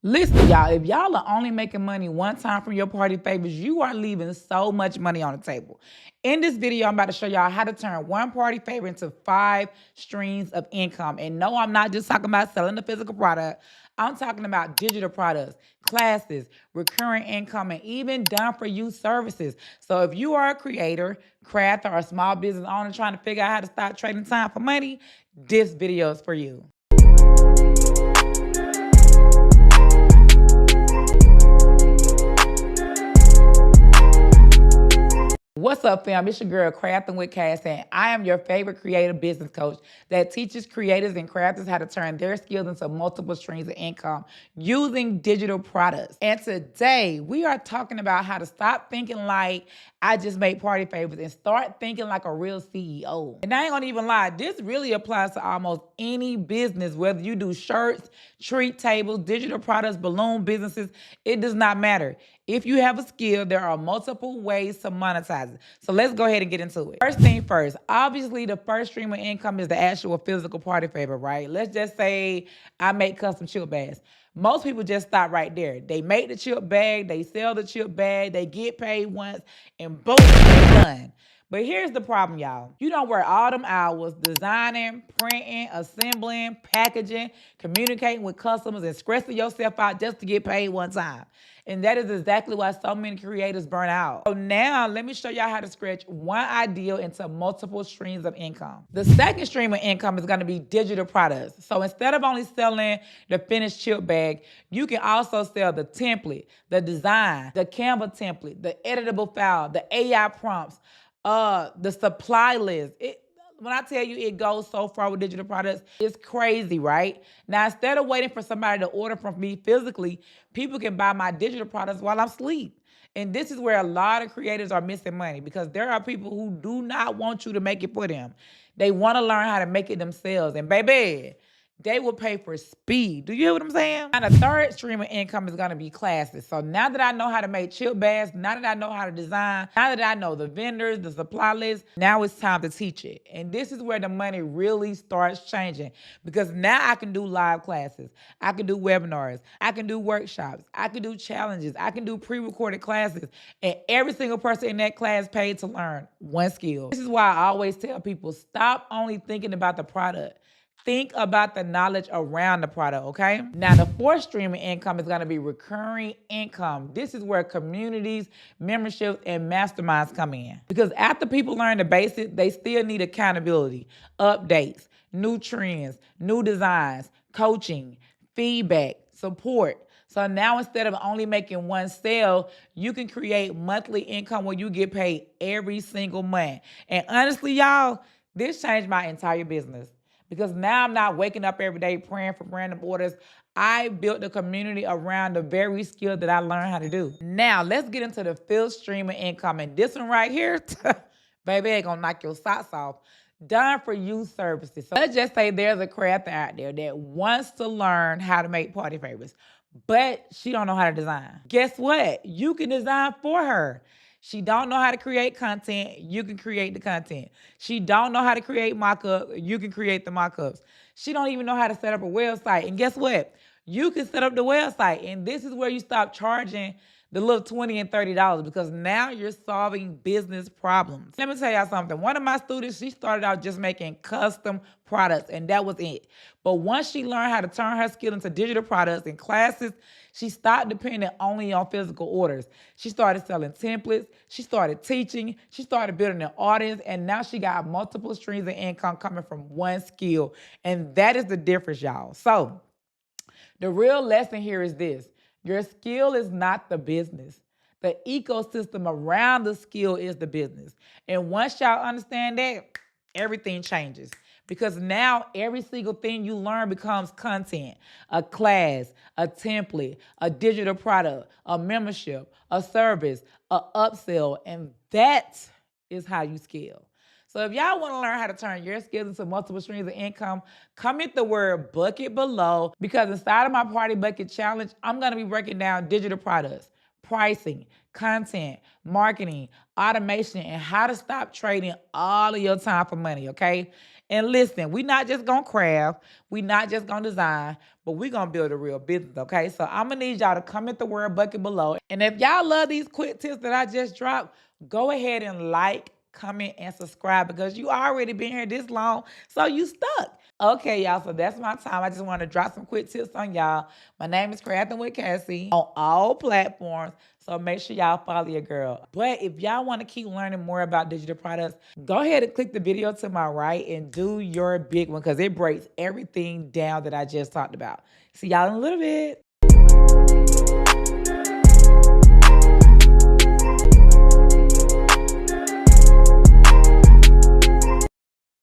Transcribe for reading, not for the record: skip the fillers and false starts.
Listen, y'all, if y'all are only making money one time from your party favors, you are leaving so much money on the table. In this video, I'm about to show y'all how to turn one party favor into 5 streams of income. And no, I'm not just talking about selling the physical product. I'm talking about digital products, classes, recurring income, and even done-for-you services. So if you are a creator, crafter, or small business owner trying to figure out how to start trading time for money, this video is for you. What's up, fam? It's your girl, Crafting with Cassy, and I am your favorite creative business coach that teaches creators and crafters how to turn their skills into multiple streams of income using digital products. And today, we are talking about how to stop thinking like I just make party favors and start thinking like a real CEO. And I ain't gonna even lie, this really applies to almost any business, whether you do shirts, treat tables, digital products, balloon businesses, it does not matter. If you have a skill, there are multiple ways to monetize it. So let's go ahead and get into it. First thing first, obviously the first stream of income is the actual physical party favor, right? Let's just say I make custom chip bags. Most people just stop right there. They make the chip bag, they sell the chip bag, they get paid once, and boom, they're done. But here's the problem, y'all. You don't work all them hours designing, printing, assembling, packaging, communicating with customers, and stressing yourself out just to get paid one time. And that is exactly why so many creators burn out. So now let me show y'all how to stretch one idea into multiple streams of income. The second stream of income is gonna be digital products. So instead of only selling the finished chip bag, you can also sell the template, the design, the Canva template, the editable file, the AI prompts, the supply list. When I tell you it goes so far with digital products, it's crazy, right? Now, instead of waiting for somebody to order from me physically, people can buy my digital products while I'm asleep. And this is where a lot of creators are missing money because there are people who do not want you to make it for them. They want to learn how to make it themselves. And baby, they will pay for speed. Do you hear what I'm saying? And the third stream of income is gonna be classes. So now that I know how to make chip bags, now that I know how to design, now that I know the vendors, the supply list, now it's time to teach it. And this is where the money really starts changing because now I can do live classes. I can do webinars. I can do workshops. I can do challenges. I can do pre-recorded classes. And every single person in that class paid to learn one skill. This is why I always tell people, stop only thinking about the product. Think about the knowledge around the product, okay? Now, the fourth stream of income is gonna be recurring income. This is where communities, memberships, and masterminds come in. Because after people learn the basics, they still need accountability, updates, new trends, new designs, coaching, feedback, support. So now instead of only making one sale, you can create monthly income where you get paid every single month. And honestly, y'all, this changed my entire business. Because now I'm not waking up every day praying for random orders. I built a community around the very skill that I learned how to do. Now, let's get into the fifth stream of income. And this one right here, baby, ain't gonna knock your socks off. Done for you services. So let's just say there's a crafter out there that wants to learn how to make party favors, but she don't know how to design. Guess what? You can design for her. She don't know how to create content, you can create the content. She don't know how to create mock-up, you can create the mock-ups. She don't even know how to set up a website. And guess what? You can set up the website. And this is where you stop charging the little $20 and $30 because now you're solving business problems. Let me tell y'all something. One of my students, she started out just making custom products and that was it. But once she learned how to turn her skill into digital products and classes, she stopped depending only on physical orders. She started selling templates, she started teaching, she started building an audience, and now she got multiple streams of income coming from one skill. And that is the difference, y'all. So the real lesson here is this. Your skill is not the business. The ecosystem around the skill is the business. And once y'all understand that, everything changes. Because now every single thing you learn becomes content, a class, a template, a digital product, a membership, a service, a upsell, and that is how you scale. So if y'all want to learn how to turn your skills into multiple streams of income, comment the word bucket below because inside of my Party Bucket Challenge, I'm going to be breaking down digital products, pricing, content, marketing, automation, and how to stop trading all of your time for money, okay? And listen, we're not just gonna craft, we're not just gonna design, but we're gonna build a real business, okay? So I'm gonna need y'all to comment the word bucket below. And if y'all love these quick tips that I just dropped, go ahead and like, comment, and subscribe because you already been here this long, so you stuck. Okay, y'all, so that's my time. I just want to drop some quick tips on y'all. My name is Crafting with Cassy on all platforms, so make sure y'all follow your girl. But if y'all want to keep learning more about digital products, go ahead and click the video to my right and do your big one because it breaks everything down that I just talked about. See y'all in a little bit.